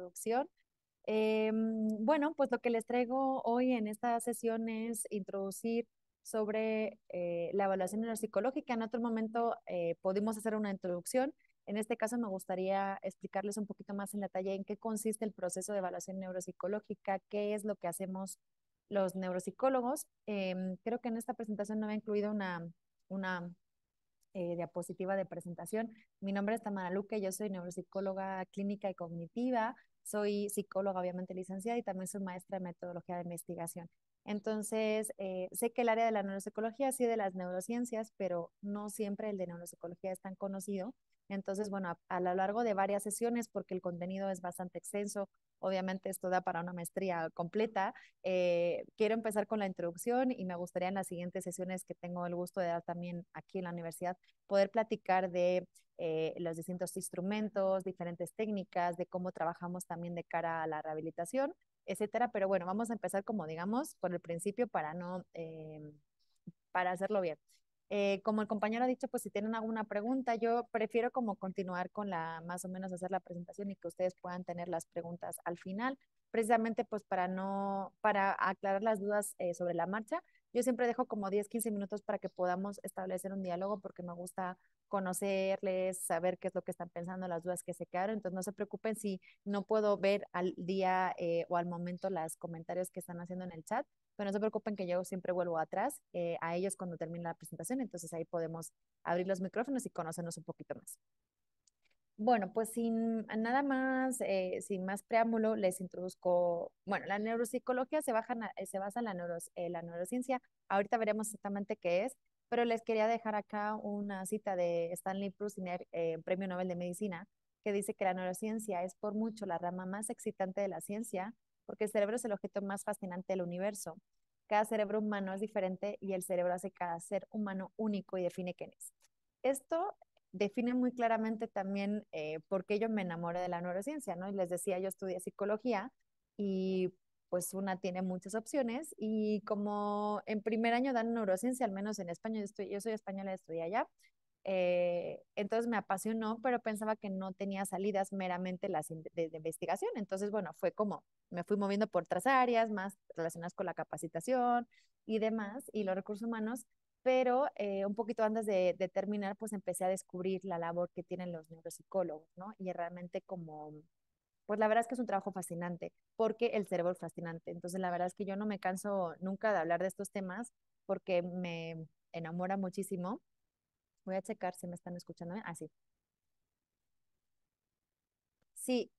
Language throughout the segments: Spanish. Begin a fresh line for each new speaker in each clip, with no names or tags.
introducción. Bueno, pues lo que les traigo hoy en esta sesión es introducir sobre la evaluación neuropsicológica. En otro momento pudimos hacer una introducción. En este caso me gustaría explicarles un poquito más en detalle en qué consiste el proceso de evaluación neuropsicológica, qué es lo que hacemos los neuropsicólogos. Creo que en esta presentación no había incluido una diapositiva de presentación. Mi nombre es Tamara Luque, yo soy neuropsicóloga clínica y cognitiva, soy psicóloga obviamente licenciada y también soy maestra de metodología de investigación. Entonces, sé que el área de la neuropsicología sí de las neurociencias, pero no siempre el de neuropsicología es tan conocido. Entonces, bueno, a lo largo de varias sesiones, porque el contenido es bastante extenso, obviamente esto da para una maestría completa, quiero empezar con la introducción y me gustaría en las siguientes sesiones que tengo el gusto de dar también aquí en la universidad poder platicar de los distintos instrumentos, diferentes técnicas, de cómo trabajamos también de cara a la rehabilitación, etcétera. Pero bueno, vamos a empezar como digamos por el principio para no, para hacerlo bien. Como el compañero ha dicho, pues si tienen alguna pregunta, yo prefiero como continuar con la, más o menos hacer la presentación y que ustedes puedan tener las preguntas al final, precisamente pues para no, para aclarar las dudas sobre la marcha. Yo siempre dejo como 10, 15 minutos para que podamos establecer un diálogo porque me gusta conocerles, saber qué es lo que están pensando, las dudas que se quedaron. Entonces no se preocupen si no puedo ver al día o al momento los comentarios que están haciendo en el chat, pero no se preocupen que yo siempre vuelvo atrás a ellos cuando termine la presentación, entonces ahí podemos abrir los micrófonos y conocernos un poquito más. Bueno, pues sin nada más, sin más preámbulo, les introduzco, bueno, la neuropsicología se basa en la neurociencia, ahorita veremos exactamente qué es, pero les quería dejar acá una cita de Stanley Prusiner, Premio Nobel de Medicina, que dice que la neurociencia es por mucho la rama más excitante de la ciencia, porque el cerebro es el objeto más fascinante del universo. Cada cerebro humano es diferente y el cerebro hace cada ser humano único y define quién es. Esto define muy claramente también por qué yo me enamoré de la neurociencia, ¿no? Y les decía, yo estudié psicología y pues una tiene muchas opciones y como en primer año dan neurociencia, al menos en España, yo soy española, estudié allá, entonces me apasionó, pero pensaba que no tenía salidas meramente de investigación. Entonces, bueno, fue como me fui moviendo por otras áreas más relacionadas con la capacitación y demás, y los recursos humanos, pero un poquito antes de terminar, pues empecé a descubrir la labor que tienen los neuropsicólogos, ¿no? Y realmente como, pues la verdad es que es un trabajo fascinante, porque el cerebro es fascinante. Entonces, la verdad es que yo no me canso nunca de hablar de estos temas, porque me enamora muchísimo. Voy a checar si me están escuchando. Ah, sí. Sí,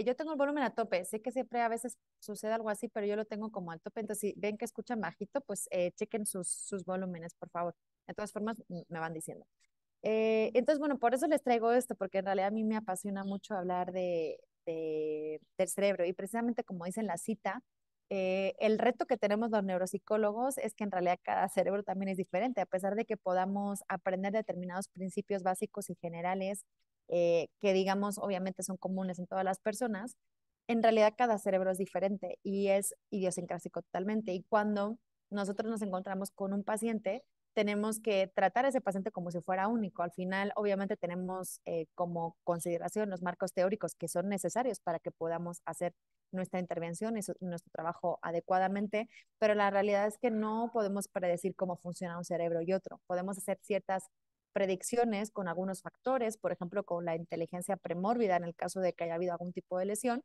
yo tengo el volumen a tope. Sé que siempre a veces sucede algo así, pero yo lo tengo como al tope. Entonces, si ven que escuchan bajito, pues chequen sus volúmenes, por favor. De todas formas, me van diciendo. Entonces, bueno, por eso les traigo esto, porque en realidad a mí me apasiona mucho hablar del cerebro. Y precisamente como dice en la cita, el reto que tenemos los neuropsicólogos es que en realidad cada cerebro también es diferente, a pesar de que podamos aprender determinados principios básicos y generales que digamos obviamente son comunes en todas las personas, en realidad cada cerebro es diferente y es idiosincrásico totalmente. Y cuando nosotros nos encontramos con un paciente, tenemos que tratar a ese paciente como si fuera único. Al final, obviamente, tenemos como consideración los marcos teóricos que son necesarios para que podamos hacer nuestra intervención y nuestro trabajo adecuadamente, pero la realidad es que no podemos predecir cómo funciona un cerebro y otro. Podemos hacer ciertas predicciones con algunos factores, por ejemplo, con la inteligencia premórbida en el caso de que haya habido algún tipo de lesión,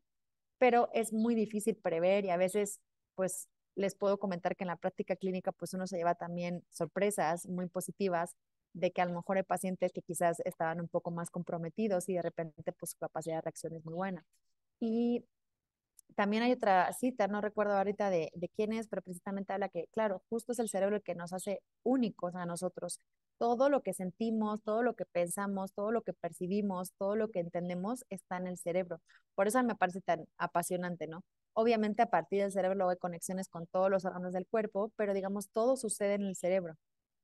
pero es muy difícil prever y a veces, pues, les puedo comentar que en la práctica clínica, pues, uno se lleva también sorpresas muy positivas de que a lo mejor hay pacientes que quizás estaban un poco más comprometidos y de repente, pues, su capacidad de reacción es muy buena. Y también hay otra cita, no recuerdo ahorita de quién es, pero precisamente habla que, claro, justo es el cerebro el que nos hace únicos a nosotros. Todo lo que sentimos, todo lo que pensamos, todo lo que percibimos, todo lo que entendemos está en el cerebro. Por eso me parece tan apasionante, ¿no? Obviamente a partir del cerebro luego hay conexiones con todos los órganos del cuerpo, pero digamos, todo sucede en el cerebro.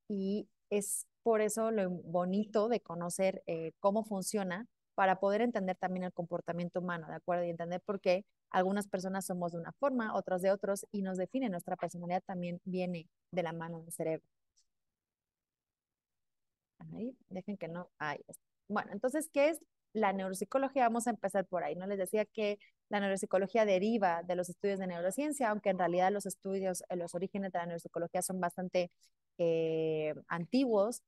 Y es por eso lo bonito de conocer cómo funciona para poder entender también el comportamiento humano, ¿de acuerdo? Y entender por qué algunas personas somos de una forma, otras de otros, y nos define nuestra personalidad también viene de la mano del cerebro. Ahí, dejen que no. Ahí está. Bueno, entonces, ¿qué es? la neuropsicología, vamos a empezar por ahí, ¿no? Les decía que la neuropsicología deriva de los estudios de neurociencia, aunque en realidad los estudios, los orígenes de la neuropsicología son bastante antiguos.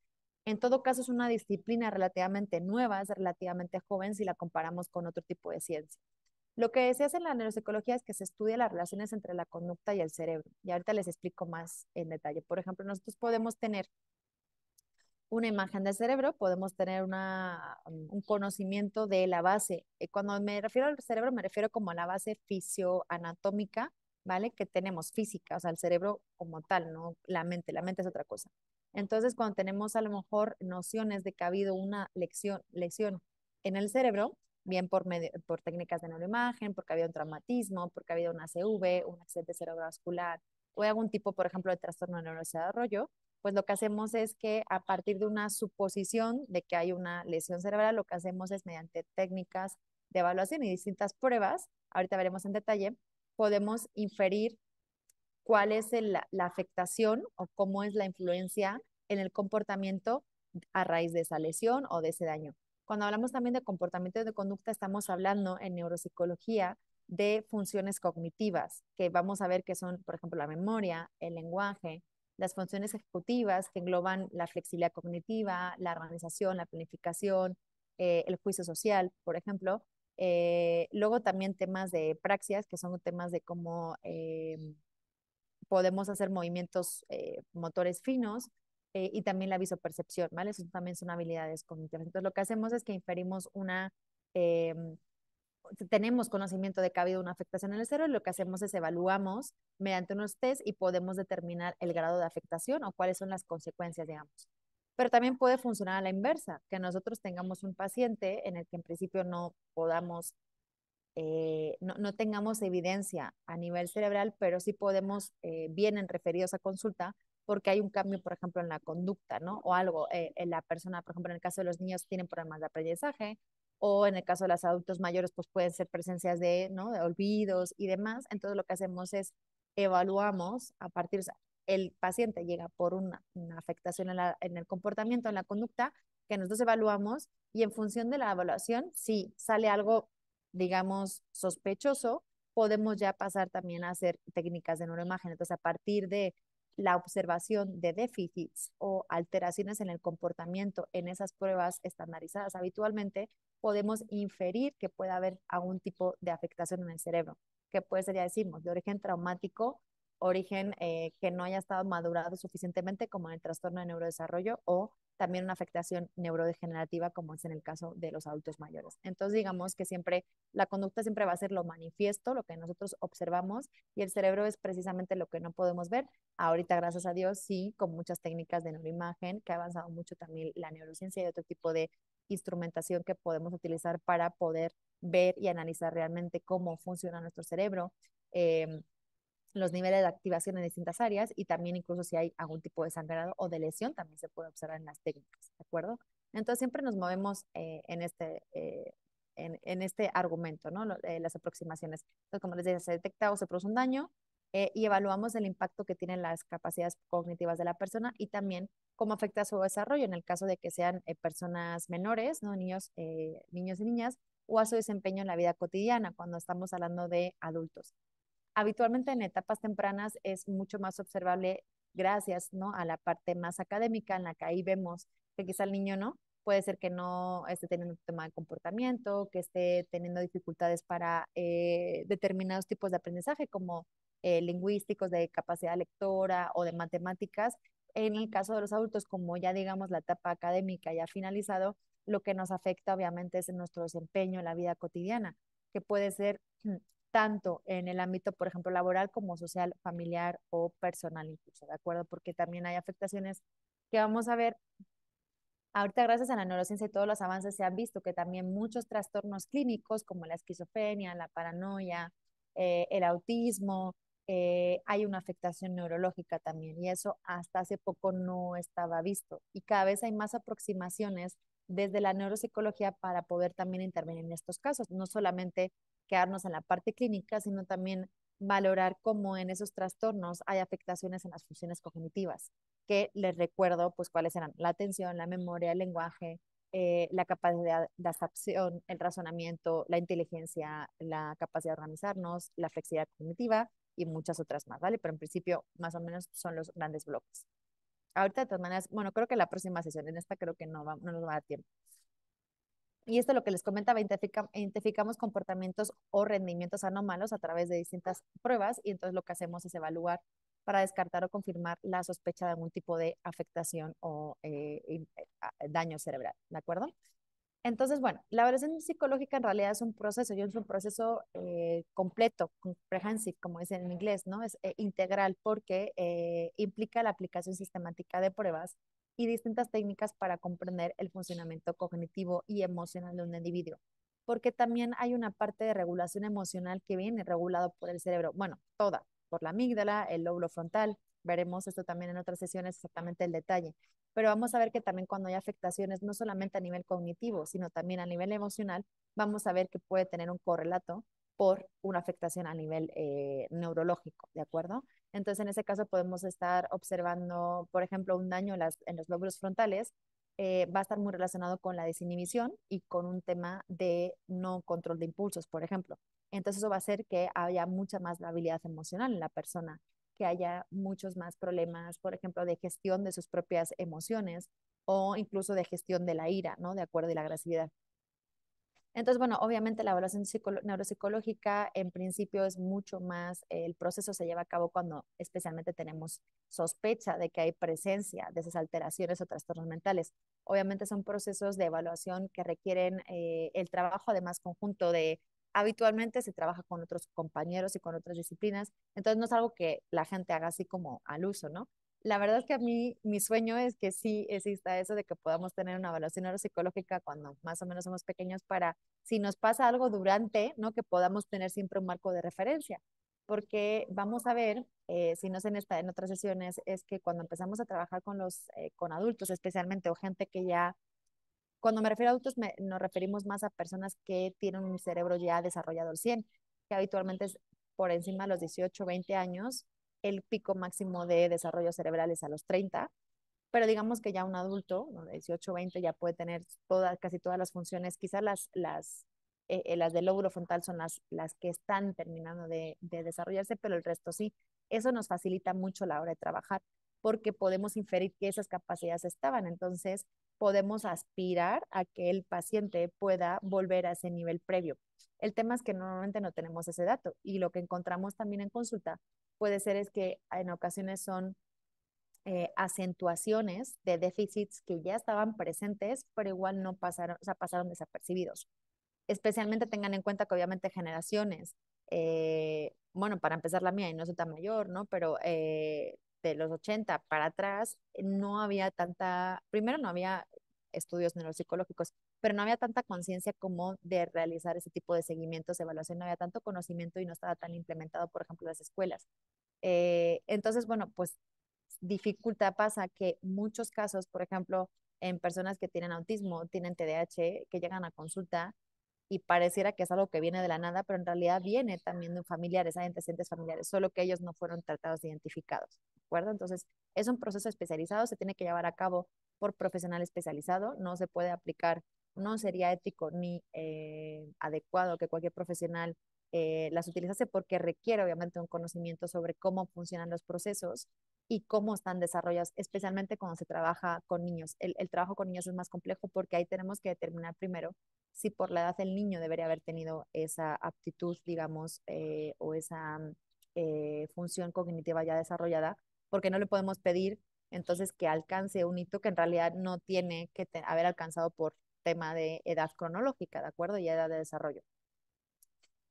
En todo caso, es una disciplina relativamente nueva, es relativamente joven si la comparamos con otro tipo de ciencia. Lo que se hace en la neuropsicología es que se estudia las relaciones entre la conducta y el cerebro. Y ahorita les explico más en detalle. Por ejemplo, nosotros podemos tener una imagen del cerebro, podemos tener un conocimiento de la base. Cuando me refiero al cerebro, me refiero como a la base fisioanatómica, ¿vale? Que tenemos física, o sea, el cerebro como tal, no la mente es otra cosa. Entonces, cuando tenemos a lo mejor nociones de que ha habido una lesión en el cerebro, bien por técnicas de neuroimagen, porque había un traumatismo, porque había una ACV, un accidente cerebrovascular, o algún tipo, por ejemplo, de trastorno de neurodesarrollo, pues lo que hacemos es que a partir de una suposición de que hay una lesión cerebral, lo que hacemos es mediante técnicas de evaluación y distintas pruebas, ahorita veremos en detalle, podemos inferir cuál es la afectación o cómo es la influencia en el comportamiento a raíz de esa lesión o de ese daño. Cuando hablamos también de comportamiento de conducta, estamos hablando en neuropsicología de funciones cognitivas, que vamos a ver que son, por ejemplo, la memoria, el lenguaje, las funciones ejecutivas que engloban la flexibilidad cognitiva, la organización, la planificación, el juicio social, por ejemplo. Luego también temas de praxias, que son temas de cómo podemos hacer movimientos motores finos y también la visopercepción, ¿vale? Eso también son habilidades cognitivas. Entonces, lo que hacemos es que inferimos eh, tenemos conocimiento de que ha habido una afectación en el cerebro y lo que hacemos es evaluamos mediante unos test y podemos determinar el grado de afectación o cuáles son las consecuencias, digamos. Pero también puede funcionar a la inversa, que nosotros tengamos un paciente en el que en principio no podamos no tengamos evidencia a nivel cerebral, pero sí podemos, vienen referidos a consulta porque hay un cambio, por ejemplo, en la conducta, ¿no? O algo, en la persona, por ejemplo, en el caso de los niños tienen problemas de aprendizaje, o en el caso de los adultos mayores, pues pueden ser presencias de, ¿no? De olvidos y demás. Entonces lo que hacemos es evaluamos a partir, o sea, el paciente llega por una afectación en el comportamiento, en la conducta, que nosotros evaluamos y en función de la evaluación, si sale algo digamos, sospechoso, podemos ya pasar también a hacer técnicas de neuroimagen. Entonces, a partir de la observación de déficits o alteraciones en el comportamiento en esas pruebas estandarizadas habitualmente, podemos inferir que puede haber algún tipo de afectación en el cerebro, que puede ser, ya decimos, de origen traumático, origen que no haya estado madurado suficientemente como en el trastorno de neurodesarrollo o también una afectación neurodegenerativa como es en el caso de los adultos mayores. Entonces, digamos que siempre la conducta siempre va a ser lo manifiesto, lo que nosotros observamos, y el cerebro es precisamente lo que no podemos ver. Ahorita, gracias a Dios, sí, con muchas técnicas de neuroimagen, que ha avanzado mucho también la neurociencia y otro tipo de instrumentación que podemos utilizar para poder ver y analizar realmente cómo funciona nuestro cerebro. Los niveles de activación en distintas áreas y también incluso si hay algún tipo de sangrado o de lesión también se puede observar en las técnicas, ¿de acuerdo? Entonces siempre nos movemos en este argumento, ¿no? Las aproximaciones. Entonces, como les decía, se detecta o se produce un daño y evaluamos el impacto que tienen las capacidades cognitivas de la persona y también cómo afecta su desarrollo en el caso de que sean personas menores, ¿no? Niños y niñas, o a su desempeño en la vida cotidiana cuando estamos hablando de adultos. Habitualmente en etapas tempranas es mucho más observable gracias, ¿no? A la parte más académica en la que ahí vemos que quizá el niño no, puede ser que no esté teniendo un tema de comportamiento, que esté teniendo dificultades para determinados tipos de aprendizaje como lingüísticos, de capacidad lectora o de matemáticas. En el caso de los adultos, como ya digamos la etapa académica ya ha finalizado, lo que nos afecta obviamente es nuestro desempeño en la vida cotidiana, que puede ser tanto en el ámbito, por ejemplo, laboral como social, familiar o personal incluso, ¿de acuerdo? Porque también hay afectaciones que vamos a ver. Ahorita, gracias a la neurociencia y todos los avances, se han visto que también muchos trastornos clínicos, como la esquizofrenia, la paranoia, el autismo, hay una afectación neurológica también, y eso hasta hace poco no estaba visto. Y cada vez hay más aproximaciones desde la neuropsicología para poder también intervenir en estos casos, no solamente quedarnos en la parte clínica, sino también valorar cómo en esos trastornos hay afectaciones en las funciones cognitivas que les recuerdo, pues, cuáles eran la atención, la memoria, el lenguaje, la capacidad de adaptación, el razonamiento, la inteligencia, la capacidad de organizarnos, la flexibilidad cognitiva y muchas otras más, ¿vale? Pero en principio, más o menos son los grandes bloques. Ahorita, de todas maneras, bueno, creo que la próxima sesión, en esta creo que no nos va a dar tiempo. Y esto es lo que les comentaba, identificamos comportamientos o rendimientos anómalos a través de distintas pruebas y entonces lo que hacemos es evaluar para descartar o confirmar la sospecha de algún tipo de afectación o daño cerebral, ¿de acuerdo? Entonces, bueno, la evaluación psicológica en realidad es un proceso, y es un proceso completo, comprehensive, como dicen en inglés, ¿no? Es integral porque implica la aplicación sistemática de pruebas y distintas técnicas para comprender el funcionamiento cognitivo y emocional de un individuo. Porque también hay una parte de regulación emocional que viene regulado por el cerebro, bueno, toda, por la amígdala, el lóbulo frontal. Veremos esto también en otras sesiones, exactamente el detalle, pero vamos a ver que también cuando hay afectaciones, no solamente a nivel cognitivo, sino también a nivel emocional, vamos a ver que puede tener un correlato por una afectación a nivel neurológico, ¿de acuerdo? Entonces, en ese caso podemos estar observando, por ejemplo, un daño en los lóbulos frontales, va a estar muy relacionado con la desinhibición y con un tema de no control de impulsos, por ejemplo. Entonces, eso va a hacer que haya mucha más habilidad emocional en la persona, que haya muchos más problemas, por ejemplo, de gestión de sus propias emociones o incluso de gestión de la ira, ¿no? De acuerdo a la agresividad. Entonces, bueno, obviamente la evaluación neuropsicológica en principio es mucho más, el proceso se lleva a cabo cuando especialmente tenemos sospecha de que hay presencia de esas alteraciones o trastornos mentales. Obviamente son procesos de evaluación que requieren el trabajo además conjunto de, habitualmente se trabaja con otros compañeros y con otras disciplinas, entonces no es algo que la gente haga así como al uso, ¿no? La verdad es que a mí mi sueño es que sí exista eso de que podamos tener una evaluación neuropsicológica cuando más o menos somos pequeños para si nos pasa algo durante, ¿no? Que podamos tener siempre un marco de referencia. Porque vamos a ver, si no es en otras sesiones, es que cuando empezamos a trabajar con adultos especialmente o gente que ya, cuando me refiero a adultos, nos referimos más a personas que tienen un cerebro ya desarrollado al 100, que habitualmente es por encima de los 18, 20 años, el pico máximo de desarrollo cerebral es a los 30, pero digamos que ya un adulto, ¿no? De 18 o 20 ya puede tener casi todas las funciones, quizás las del lóbulo frontal son las que están terminando de desarrollarse, pero el resto sí. Eso nos facilita mucho la hora de trabajar porque podemos inferir que esas capacidades estaban, entonces podemos aspirar a que el paciente pueda volver a ese nivel previo. El tema es que normalmente no tenemos ese dato y lo que encontramos también en consulta puede ser es que en ocasiones son acentuaciones de déficits que ya estaban presentes, pero igual no pasaron, o sea, pasaron desapercibidos. Especialmente tengan en cuenta que obviamente generaciones, bueno, para empezar la mía, y no soy tan mayor, ¿no? Pero de los 80 para atrás no había tanta, primero no había estudios neuropsicológicos, pero no había tanta conciencia como de realizar ese tipo de seguimientos, evaluación, no había tanto conocimiento y no estaba tan implementado, por ejemplo, en las escuelas. Entonces, bueno, pues dificultad pasa que muchos casos, por ejemplo, en personas que tienen autismo, tienen TDAH, que llegan a consulta y pareciera que es algo que viene de la nada, pero en realidad viene también de familiares, hay antecedentes familiares, solo que ellos no fueron tratados de identificados, ¿de acuerdo? Entonces, es un proceso especializado, se tiene que llevar a cabo por profesional especializado, no se puede aplicar, no sería ético ni adecuado que cualquier profesional las utilizase porque requiere obviamente un conocimiento sobre cómo funcionan los procesos y cómo están desarrollados, especialmente cuando se trabaja con niños. El trabajo con niños es más complejo porque ahí tenemos que determinar primero si por la edad del niño debería haber tenido esa aptitud, digamos, o esa función cognitiva ya desarrollada, porque no le podemos pedir entonces que alcance un hito que en realidad no tiene que haber alcanzado por tema de edad cronológica, ¿de acuerdo? Y edad de desarrollo.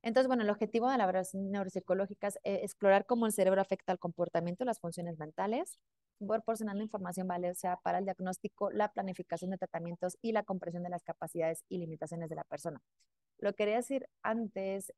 Entonces, bueno, el objetivo de la evaluación neuropsicológica es explorar cómo el cerebro afecta al comportamiento y las funciones mentales, proporcionando información valiosa para el diagnóstico, la planificación de tratamientos y la comprensión de las capacidades y limitaciones de la persona. Lo quería decir antes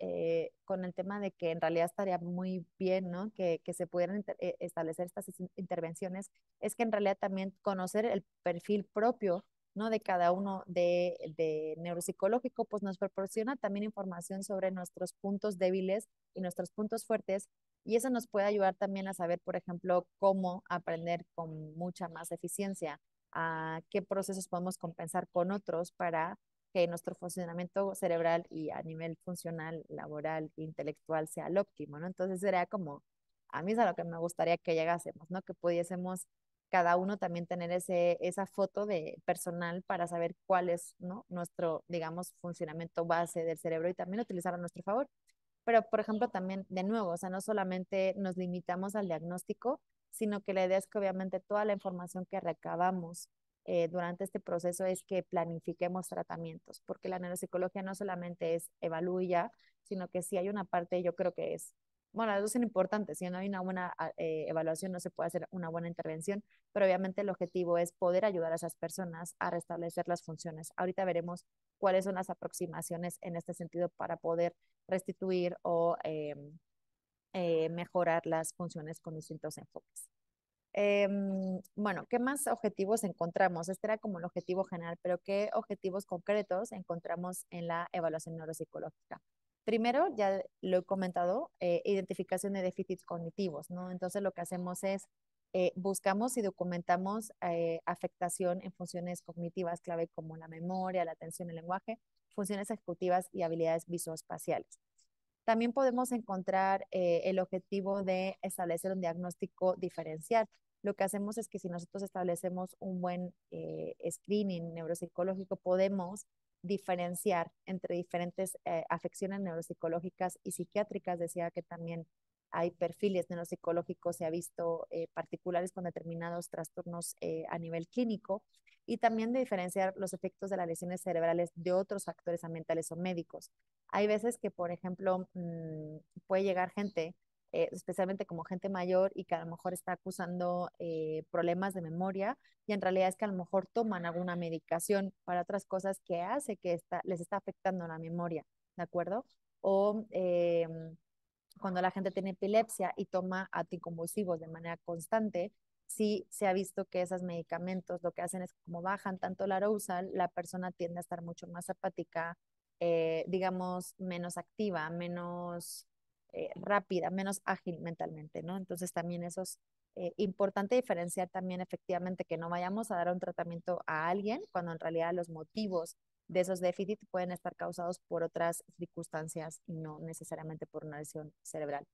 con el tema de que en realidad estaría muy bien, ¿no? Que se pudieran establecer estas intervenciones, es que en realidad también conocer el perfil propio, ¿no? De cada uno de neuropsicológico, pues nos proporciona también información sobre nuestros puntos débiles y nuestros puntos fuertes. Y eso nos puede ayudar también a saber, por ejemplo, cómo aprender con mucha más eficiencia a qué procesos podemos compensar con otros para que nuestro funcionamiento cerebral y a nivel funcional, laboral e intelectual sea el óptimo, ¿no? Entonces sería como, a mí es a lo que me gustaría que llegásemos, ¿no? Que pudiésemos cada uno también tener esa foto de personal para saber cuál es, ¿no? Nuestro, digamos, funcionamiento base del cerebro y también utilizarlo a nuestro favor. Pero, por ejemplo, también, de nuevo, o sea, no solamente nos limitamos al diagnóstico, sino que la idea es que obviamente toda la información que recabamos durante este proceso es que planifiquemos tratamientos, porque la neuropsicología no solamente es evalúa y ya, sino que sí hay una parte, yo creo que es, bueno, las dos son importantes, si no hay una buena evaluación no se puede hacer una buena intervención, pero obviamente el objetivo es poder ayudar a esas personas a restablecer las funciones. Ahorita veremos cuáles son las aproximaciones en este sentido para poder restituir o mejorar las funciones con distintos enfoques. Bueno, ¿qué más objetivos encontramos? Este era como el objetivo general, pero ¿qué objetivos concretos encontramos en la evaluación neuropsicológica? Primero, ya lo he comentado, identificación de déficits cognitivos, ¿no? Entonces lo que hacemos es buscamos y documentamos afectación en funciones cognitivas clave como la memoria, la atención, el lenguaje, funciones ejecutivas y habilidades visoespaciales. También podemos encontrar el objetivo de establecer un diagnóstico diferencial. Lo que hacemos es que si nosotros establecemos un buen screening neuropsicológico, podemos diferenciar entre diferentes afecciones neuropsicológicas y psiquiátricas. Decía que también hay perfiles neuropsicológicos, se ha visto particulares con determinados trastornos a nivel clínico y también de diferenciar los efectos de las lesiones cerebrales de otros factores ambientales o médicos. Hay veces que, por ejemplo, puede llegar gente, especialmente como gente mayor, y que a lo mejor está acusando problemas de memoria, y en realidad es que a lo mejor toman alguna medicación para otras cosas que hace que les está afectando la memoria, ¿de acuerdo? O cuando la gente tiene epilepsia y toma anticonvulsivos de manera constante, sí se ha visto que esos medicamentos lo que hacen es que como bajan tanto la arousal, la persona tiende a estar mucho más apática, digamos, menos activa, menos rápida, menos ágil mentalmente, ¿no? Entonces también eso es importante diferenciar también efectivamente que no vayamos a dar un tratamiento a alguien cuando en realidad los motivos de esos déficits pueden estar causados por otras circunstancias y no necesariamente por una lesión cerebral.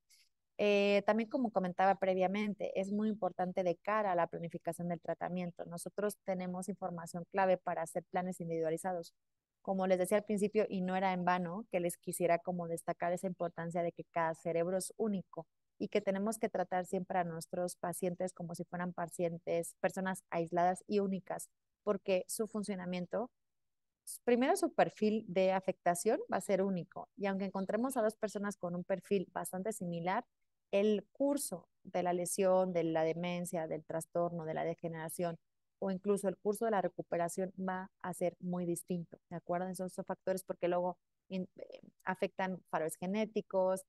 También como comentaba previamente, es muy importante de cara a la planificación del tratamiento. Nosotros tenemos información clave para hacer planes individualizados. Como les decía al principio, y no era en vano, que les quisiera como destacar esa importancia de que cada cerebro es único y que tenemos que tratar siempre a nuestros pacientes como si fueran pacientes, personas aisladas y únicas, porque su funcionamiento primero su perfil de afectación va a ser único y aunque encontremos a dos personas con un perfil bastante similar, el curso de la lesión, de la demencia, del trastorno, de la degeneración o incluso el curso de la recuperación va a ser muy distinto, ¿de acuerdo? Esos son factores porque luego afectan factores genéticos,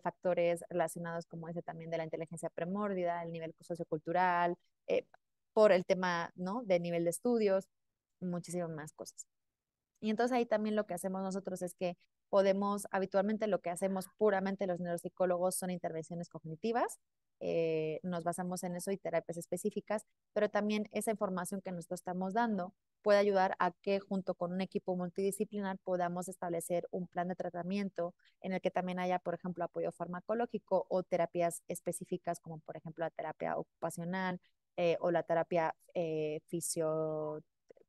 factores relacionados como ese también de la inteligencia premórbida, el nivel sociocultural, eh, por el tema, ¿no? Del nivel de estudios, muchísimas más cosas. Y entonces ahí también lo que hacemos nosotros es que podemos, habitualmente lo que hacemos puramente los neuropsicólogos son intervenciones cognitivas, nos basamos en eso y terapias específicas, pero también esa información que nosotros estamos dando puede ayudar a que junto con un equipo multidisciplinar podamos establecer un plan de tratamiento en el que también haya, por ejemplo, apoyo farmacológico o terapias específicas como por ejemplo la terapia ocupacional o la terapia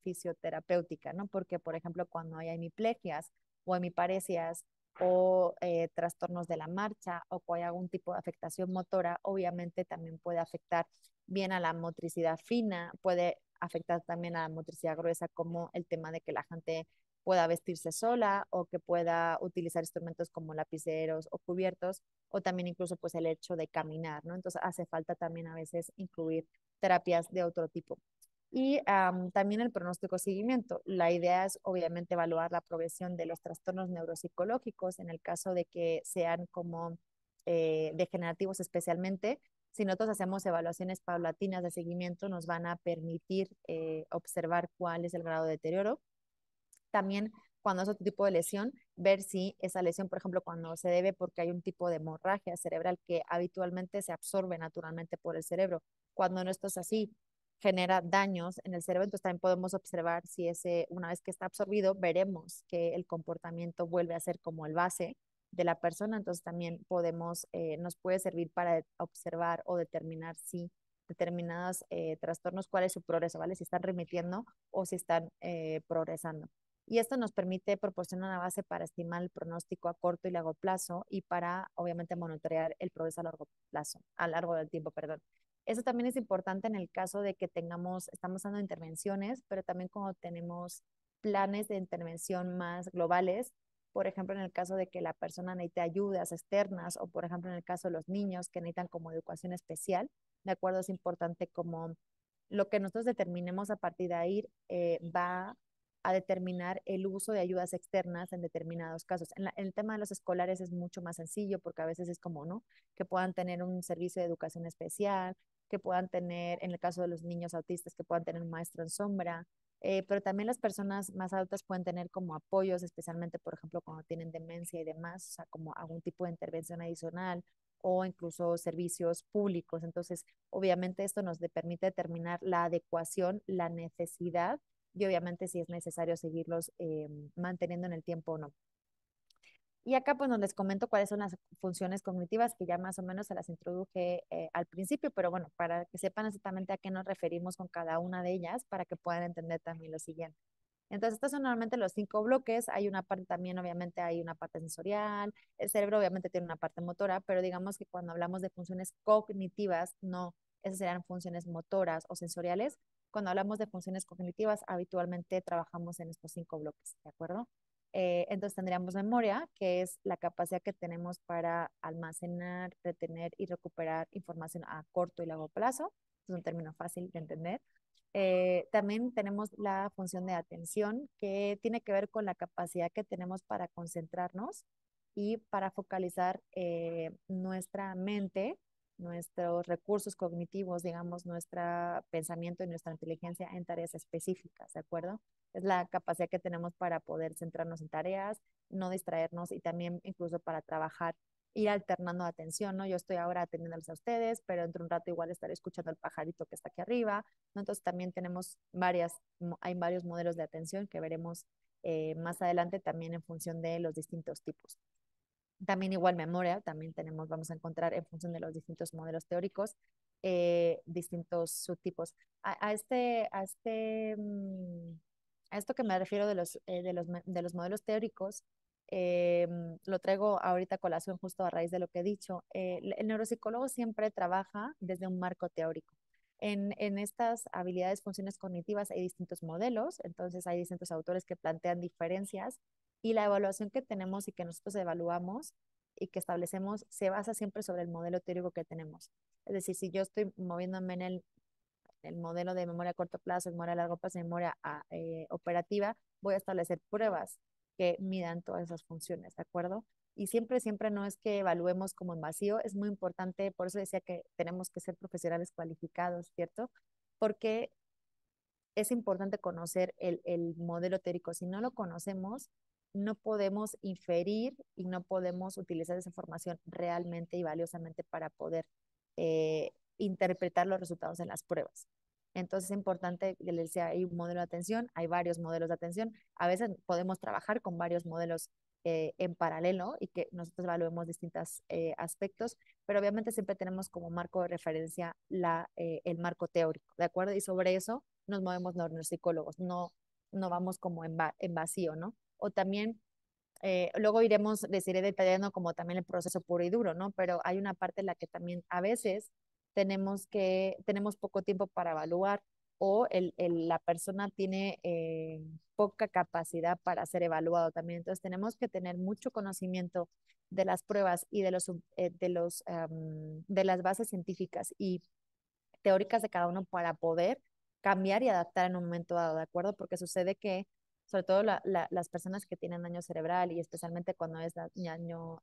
fisioterapéutica, ¿no? Porque, por ejemplo, cuando hay hemiplegias o hemiparesias o trastornos de la marcha o cuando hay algún tipo de afectación motora, obviamente también puede afectar bien a la motricidad fina, puede afectar también a la motricidad gruesa, como el tema de que la gente pueda vestirse sola o que pueda utilizar instrumentos como lapiceros o cubiertos o también incluso pues el hecho de caminar, ¿no? Entonces hace falta también a veces incluir terapias de otro tipo. Y también el pronóstico seguimiento. La idea es obviamente evaluar la progresión de los trastornos neuropsicológicos en el caso de que sean como degenerativos especialmente. Si nosotros hacemos evaluaciones paulatinas de seguimiento, nos van a permitir observar cuál es el grado de deterioro. También cuando es otro tipo de lesión, ver si esa lesión, por ejemplo, cuando se debe porque hay un tipo de hemorragia cerebral que habitualmente se absorbe naturalmente por el cerebro. Cuando no esto es así, genera daños en el cerebro, entonces también podemos observar si ese, una vez que está absorbido, veremos que el comportamiento vuelve a ser como el base de la persona, entonces también podemos, nos puede servir para observar o determinar si determinados trastornos, cuál es su progreso, ¿vale? Si están remitiendo o si están progresando. Y esto nos permite proporcionar una base para estimar el pronóstico a corto y largo plazo y para, obviamente, monitorear el progreso a largo plazo, a largo del tiempo, perdón. Eso también es importante en el caso de que tengamos, estamos dando intervenciones, pero también cuando tenemos planes de intervención más globales, por ejemplo, en el caso de que la persona necesite ayudas externas o, por ejemplo, en el caso de los niños que necesitan como educación especial, de acuerdo, es importante como lo que nosotros determinemos a partir de ahí va a determinar el uso de ayudas externas en determinados casos. En el tema de los escolares es mucho más sencillo porque a veces es como, ¿no? Que puedan tener un servicio de educación especial, que puedan tener, en el caso de los niños autistas, que puedan tener un maestro en sombra, pero también las personas más adultas pueden tener como apoyos, especialmente, por ejemplo, cuando tienen demencia y demás, o sea, como algún tipo de intervención adicional o incluso servicios públicos. Entonces, obviamente esto nos permite determinar la adecuación, la necesidad y obviamente si es necesario seguirlos manteniendo en el tiempo o no. Y acá pues les comento cuáles son las funciones cognitivas que ya más o menos se las introduje al principio, pero bueno, para que sepan exactamente a qué nos referimos con cada una de ellas, para que puedan entender también lo siguiente. Entonces, estos son normalmente los 5 bloques. Hay una parte también, obviamente, hay una parte sensorial. El cerebro obviamente tiene una parte motora, pero digamos que cuando hablamos de funciones cognitivas, no, esas serán funciones motoras o sensoriales. Cuando hablamos de funciones cognitivas, habitualmente trabajamos en estos 5 bloques, ¿de acuerdo? Entonces tendríamos memoria, que es la capacidad que tenemos para almacenar, retener y recuperar información a corto y largo plazo. Es un término fácil de entender. También tenemos la función de atención, que tiene que ver con la capacidad que tenemos para concentrarnos y para focalizar nuestra mente, nuestros recursos cognitivos, digamos, nuestro pensamiento y nuestra inteligencia en tareas específicas, ¿de acuerdo? Es la capacidad que tenemos para poder centrarnos en tareas, no distraernos y también incluso para trabajar, ir alternando atención, ¿no? Yo estoy ahora atendiéndoles a ustedes, pero dentro de un rato igual estaré escuchando al pajarito que está aquí arriba, ¿no? Entonces también tenemos hay varios modelos de atención que veremos más adelante también en función de los distintos tipos. También igual memoria, también tenemos, vamos a encontrar en función de los distintos modelos teóricos, distintos subtipos. A esto que me refiero de los modelos teóricos, lo traigo ahorita a colación justo a raíz de lo que he dicho. El neuropsicólogo siempre trabaja desde un marco teórico. En estas habilidades, funciones cognitivas hay distintos modelos, entonces hay distintos autores que plantean diferencias y la evaluación que tenemos y que nosotros evaluamos y que establecemos se basa siempre sobre el modelo teórico que tenemos. Es decir, si yo estoy moviéndome en el modelo de memoria a corto plazo, memoria a largo plazo, memoria operativa, voy a establecer pruebas que midan todas esas funciones, ¿de acuerdo? Y siempre, siempre no es que evaluemos como en vacío, es muy importante, por eso decía que tenemos que ser profesionales cualificados, ¿cierto? Porque es importante conocer el modelo teórico. Si no lo conocemos, no podemos inferir y no podemos utilizar esa información realmente y valiosamente para poder interpretar los resultados en las pruebas. Entonces es importante que les decía, hay un modelo de atención, hay varios modelos de atención. A veces podemos trabajar con varios modelos en paralelo y que nosotros evaluemos distintos aspectos, pero obviamente siempre tenemos como marco de referencia el marco teórico, ¿de acuerdo? Y sobre eso nos movemos los neuropsicólogos, no vamos como en vacío, ¿no? O también, luego les iré detallando como también el proceso puro y duro, ¿no? Pero hay una parte en la que también a veces tenemos poco tiempo para evaluar o la persona tiene poca capacidad para ser evaluado también. Entonces tenemos que tener mucho conocimiento de las pruebas y de las bases científicas y teóricas de cada uno para poder cambiar y adaptar en un momento dado, ¿de acuerdo? Porque sucede que, sobre todo las personas que tienen daño cerebral y especialmente cuando es daño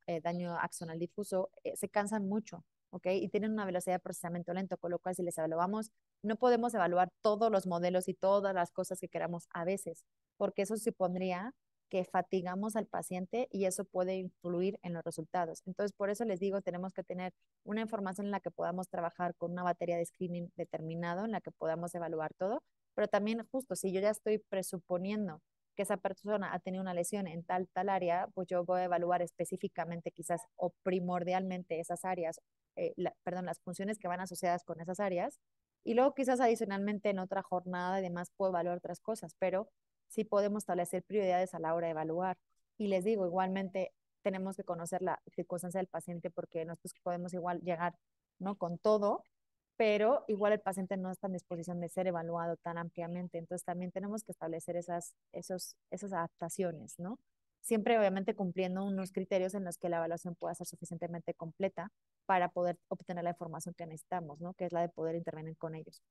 axonal difuso, se cansan mucho, ¿ok? Y tienen una velocidad de procesamiento lento, con lo cual si les evaluamos, no podemos evaluar todos los modelos y todas las cosas que queramos a veces, porque eso supondría que fatigamos al paciente y eso puede influir en los resultados. Entonces, por eso les digo, tenemos que tener una información en la que podamos trabajar con una batería de screening determinado, en la que podamos evaluar todo, pero también justo si yo ya estoy presuponiendo que esa persona ha tenido una lesión en tal área, pues yo voy a evaluar específicamente quizás o primordialmente esas áreas, perdón, las funciones que van asociadas con esas áreas, y luego quizás adicionalmente en otra jornada y demás puedo evaluar otras cosas, pero sí podemos establecer prioridades a la hora de evaluar. Y les digo, igualmente tenemos que conocer la circunstancia del paciente porque nosotros podemos igual llegar, ¿no? Con todo, pero igual el paciente no está en disposición de ser evaluado tan ampliamente. Entonces también tenemos que establecer esas adaptaciones, ¿no? Siempre obviamente cumpliendo unos criterios en los que la evaluación pueda ser suficientemente completa para poder obtener la información que necesitamos, ¿no? Que es la de poder intervenir con ellos.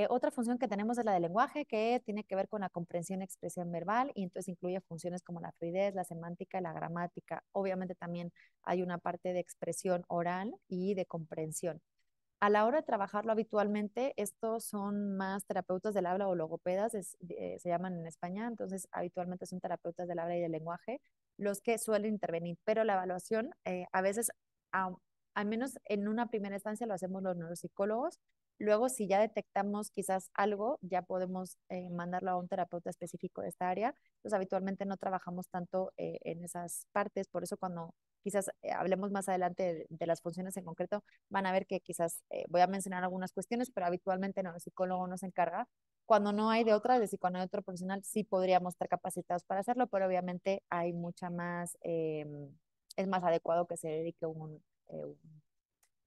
Otra función que tenemos es la del lenguaje, que tiene que ver con la comprensión y expresión verbal, y entonces incluye funciones como la fluidez, la semántica y la gramática. Obviamente también hay una parte de expresión oral y de comprensión. A la hora de trabajarlo habitualmente, estos son más terapeutas del habla o logopedas, se llaman en España, entonces habitualmente son terapeutas del habla y del lenguaje los que suelen intervenir, pero la evaluación a veces, a- al menos en una primera instancia, lo hacemos los neuropsicólogos. Luego, si ya detectamos quizás algo, ya podemos mandarlo a un terapeuta específico de esta área. Entonces, habitualmente no trabajamos tanto en esas partes, por eso cuando quizás hablemos más adelante de las funciones en concreto, van a ver que quizás voy a mencionar algunas cuestiones, pero habitualmente no, el psicólogo no se encarga. Cuando no hay de otra, es decir, cuando hay otro profesional, sí podríamos estar capacitados para hacerlo, pero obviamente hay mucha más, es más adecuado que se dedique un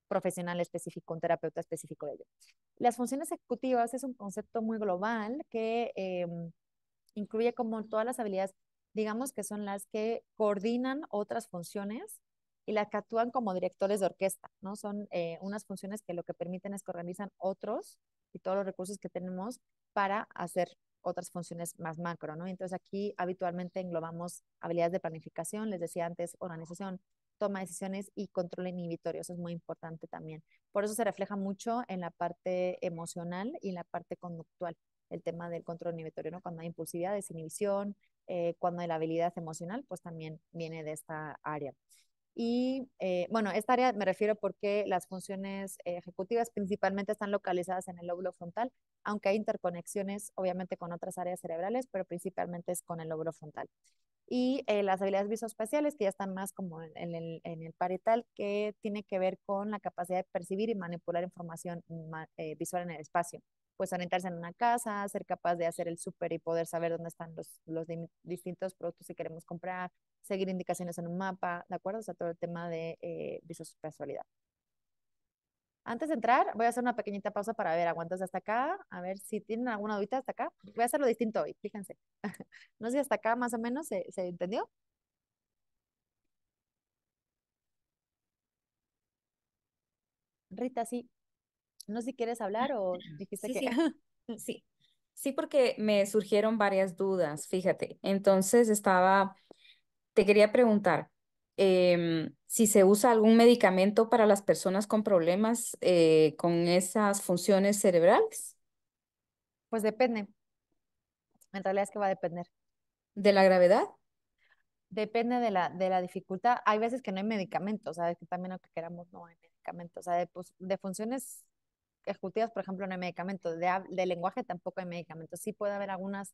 profesional específico, un terapeuta específico de ello. Las funciones ejecutivas es un concepto muy global que incluye como todas las habilidades, digamos que son las que coordinan otras funciones y las que actúan como directores de orquesta, ¿no? Son unas funciones que lo que permiten es que organizan otros y todos los recursos que tenemos para hacer otras funciones más macro, ¿no? Entonces aquí habitualmente englobamos habilidades de planificación, les decía antes, organización, toma de decisiones y control inhibitorio, eso es muy importante también. Por eso se refleja mucho en la parte emocional y en la parte conductual el tema del control inhibitorio, ¿no? Cuando hay impulsividad, desinhibición, cuando hay la habilidad emocional, pues también viene de esta área. Y bueno, esta área me refiero porque las funciones ejecutivas principalmente están localizadas en el lóbulo frontal, aunque hay interconexiones obviamente con otras áreas cerebrales, pero principalmente es con el lóbulo frontal. Y las habilidades visoespaciales, que ya están más como en el parietal, que tiene que ver con la capacidad de percibir y manipular información visual en el espacio. Pues orientarse en una casa, ser capaz de hacer el súper y poder saber dónde están los distintos productos que queremos comprar, seguir indicaciones en un mapa, ¿de acuerdo? O sea, todo el tema de visoespacialidad. Antes de entrar, voy a hacer una pequeñita pausa para ver, aguantas hasta acá, a ver si tienen alguna dudita hasta acá. Voy a hacerlo distinto hoy, fíjense. No sé si hasta acá más o menos se entendió. Rita, sí. No sé si quieres hablar o dijiste
Sí,
que...
sí, sí. Sí, porque me surgieron varias dudas, fíjate. Entonces te quería preguntar si se usa algún medicamento para las personas con problemas con esas funciones cerebrales
Pues depende. En realidad es que va a depender.
de la gravedad.
Depende de la dificultad. Hay veces que no hay medicamentos, ¿sabes? Que también aunque queramos no hay medicamentos. O sea, de funciones ejecutivas, por ejemplo, no hay medicamentos. De lenguaje tampoco hay medicamentos. Sí puede haber algunas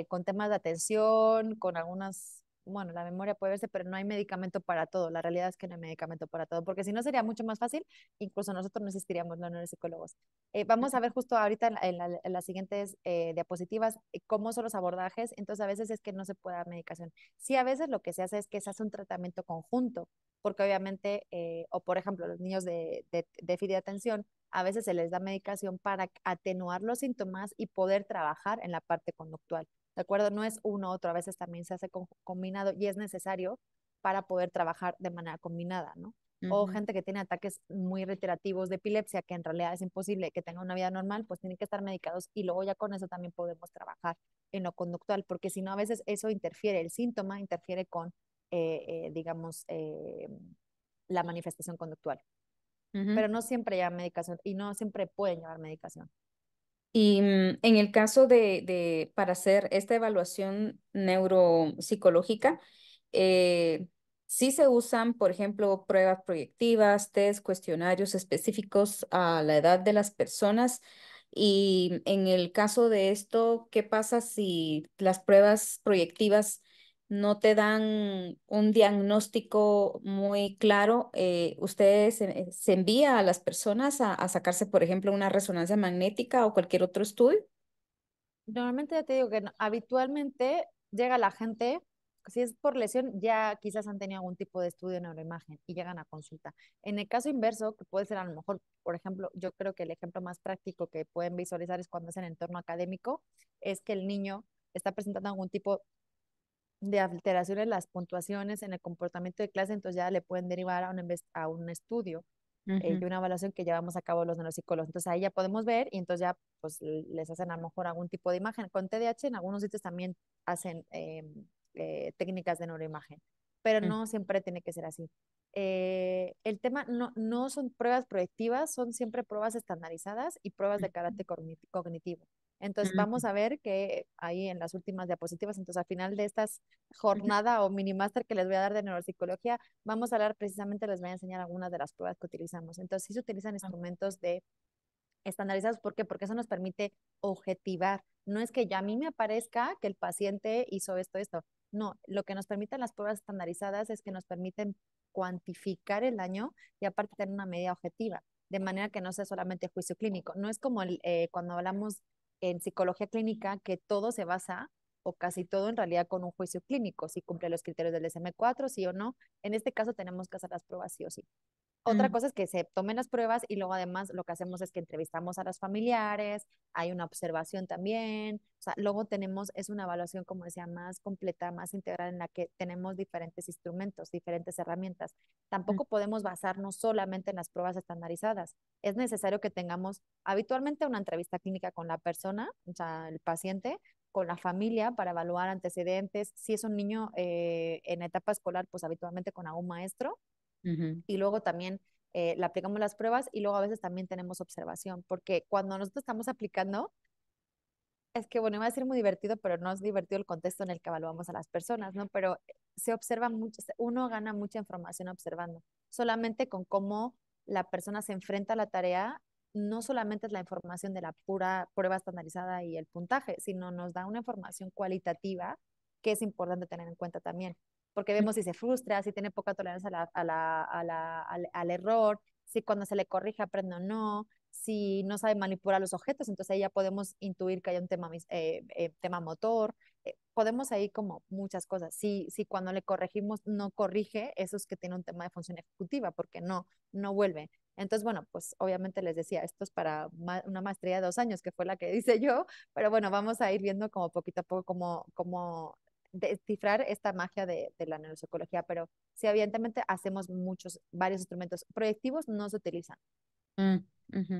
con temas de atención, con algunas, bueno, la memoria puede verse, pero no hay medicamento para todo. La realidad es que no hay medicamento para todo, porque si no sería mucho más fácil, incluso nosotros no existiríamos los neuropsicólogos. Vamos a ver justo ahorita en las siguientes diapositivas cómo son los abordajes. Entonces, a veces es que no se puede dar medicación. Sí, a veces lo que se hace es que se hace un tratamiento conjunto, porque obviamente, o por ejemplo, los niños de déficit de atención, a veces se les da medicación para atenuar los síntomas y poder trabajar en la parte conductual. ¿De acuerdo? No es uno u otro, a veces también se hace combinado y es necesario para poder trabajar de manera combinada, ¿no? O
Ujú,
gente que tiene ataques muy reiterativos de epilepsia, que en realidad es imposible que tenga una vida normal, pues tienen que estar medicados y luego ya con eso también podemos trabajar en lo conductual, porque si no, a veces eso interfiere, el síntoma interfiere con, digamos, la manifestación conductual.
ujú.
Pero no siempre llevan medicación y no siempre pueden llevar medicación.
Y en el caso para hacer esta evaluación neuropsicológica, eh, sí se usan, por ejemplo, pruebas proyectivas, test, cuestionarios específicos a la edad de las personas. Y en el caso de esto, ¿qué pasa si las pruebas proyectivas no te dan un diagnóstico muy claro? ¿Usted se envía a las personas a sacarse, por ejemplo, una resonancia magnética o cualquier otro estudio?
Normalmente ya te digo que habitualmente llega la gente, si es por lesión, ya quizás han tenido algún tipo de estudio de neuroimagen y llegan a consulta. En el caso inverso, que puede ser a lo mejor, por ejemplo, yo creo que el ejemplo más práctico que pueden visualizar es cuando es en entorno académico, es que el niño está presentando algún tipo de alteraciones en las puntuaciones, en el comportamiento de clase, entonces ya le pueden derivar a un estudio y
Ujú,
una evaluación que llevamos a cabo los neuropsicólogos. Entonces ahí ya podemos ver y entonces ya pues les hacen a lo mejor algún tipo de imagen. Con TDAH en algunos sitios también hacen técnicas de neuroimagen, pero
ujú,
no siempre tiene que ser así. El tema no son pruebas proyectivas, son siempre pruebas estandarizadas y pruebas de carácter cognitivo. Entonces vamos
ujú,
a ver que ahí en las últimas diapositivas, entonces al final de esta jornada o mini máster que les voy a dar de neuropsicología, vamos a hablar precisamente, les voy a enseñar algunas de las pruebas que utilizamos. Entonces, sí se utilizan instrumentos de estandarizados. ¿Por qué? Porque eso nos permite objetivar. No es que ya a mí me aparezca que el paciente hizo esto, esto. No, lo que nos permiten las pruebas estandarizadas es que nos permiten cuantificar el daño y aparte tener una medida objetiva, de manera que no sea solamente juicio clínico. No es como cuando hablamos en psicología clínica que todo se basa o casi todo en realidad con un juicio clínico, si cumple los criterios del DSM-4, sí o no. En este caso tenemos que hacer las pruebas sí o sí. Otra
ujú,
cosa es que se tomen las pruebas y luego además lo que hacemos es que entrevistamos a los familiares, hay una observación también, o sea, luego tenemos, es una evaluación, como decía, más completa, más integral en la que tenemos diferentes instrumentos, diferentes herramientas.
ujú,
Tampoco podemos basarnos solamente en las pruebas estandarizadas. Es necesario que tengamos habitualmente una entrevista clínica con la persona, o sea, el paciente, con la familia para evaluar antecedentes. Si es un niño en etapa escolar, pues habitualmente con algún maestro
ujú,
y luego también le aplicamos las pruebas y luego a veces también tenemos observación, porque cuando nosotros estamos aplicando, es que, bueno, iba a ser muy divertido, pero no es divertido el contexto en el que evaluamos a las personas, ¿no? Pero se observa mucho, uno gana mucha información observando, solamente con cómo la persona se enfrenta a la tarea, no solamente es la información de la pura prueba estandarizada y el puntaje, sino nos da una información cualitativa que es importante tener en cuenta también, porque vemos si se frustra, si tiene poca tolerancia al error, si cuando se le corrige aprende o no, si no sabe manipular los objetos, entonces ahí ya podemos intuir que hay un tema motor. Podemos ahí como muchas cosas. Si cuando le corregimos no corrige, eso es que tiene un tema de función ejecutiva, porque no vuelve. Entonces, bueno, pues obviamente les decía, esto es para una maestría de 2 años, que fue la que hice yo, pero bueno, vamos a ir viendo como poquito a poco cómo descifrar esta magia de la neuropsicología, pero sí, evidentemente hacemos varios instrumentos proyectivos, no se utilizan
mm, ujú,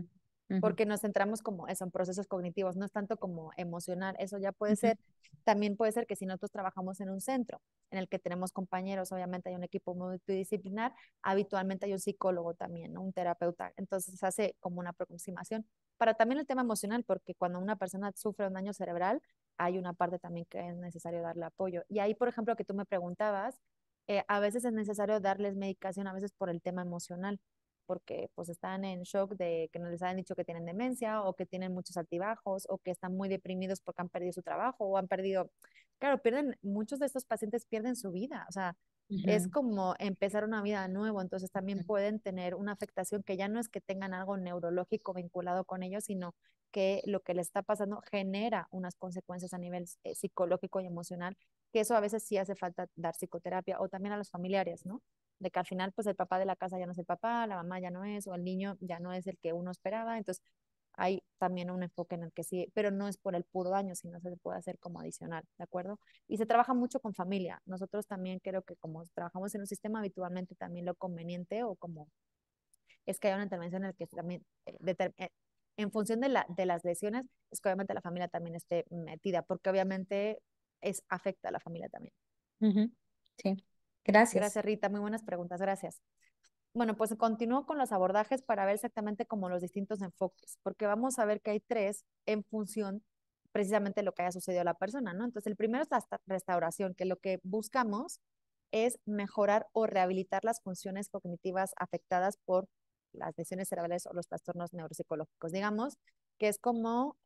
ujú,
porque nos centramos como eso, en procesos cognitivos, no es tanto como emocional, eso ya puede
ujú,
ser, también puede ser que si nosotros trabajamos en un centro en el que tenemos compañeros, obviamente hay un equipo multidisciplinar, habitualmente hay un psicólogo también, ¿no? Un terapeuta, entonces se hace como una aproximación. Para también el tema emocional, porque cuando una persona sufre un daño cerebral, hay una parte también que es necesario darle apoyo. Y ahí, por ejemplo, que tú me preguntabas, a veces es necesario darles medicación, a veces por el tema emocional porque pues están en shock de que no les han dicho que tienen demencia o que tienen muchos altibajos o que están muy deprimidos porque han perdido su trabajo o han perdido, claro, muchos de estos pacientes pierden su vida, o sea, es
ujú,
como empezar una vida de nuevo, entonces también
ujú,
pueden tener una afectación que ya no es que tengan algo neurológico vinculado con ellos, sino que lo que les está pasando genera unas consecuencias a nivel psicológico y emocional, que eso a veces sí hace falta dar psicoterapia o también a los familiares, ¿no? De que al final pues el papá de la casa ya no es el papá, la mamá ya no es, o el niño ya no es el que uno esperaba, entonces hay también un enfoque en el que sí, pero no es por el puro daño, sino se puede hacer como adicional, ¿de acuerdo? Y se trabaja mucho con familia. Nosotros también creo que como trabajamos en un sistema habitualmente también lo conveniente o como es que haya una intervención en el que también en función de las lesiones, es que obviamente la familia también esté metida, porque obviamente afecta a la familia también.
ujú. Sí, gracias.
Gracias, Rita. Muy buenas preguntas. Gracias. Bueno, pues continúo con los abordajes para ver exactamente como los distintos enfoques, porque vamos a ver que hay tres en función precisamente de lo que haya sucedido a la persona, ¿no? Entonces, el primero es la restauración, que lo que buscamos es mejorar o rehabilitar las funciones cognitivas afectadas por las lesiones cerebrales o los trastornos neuropsicológicos. Digamos que es como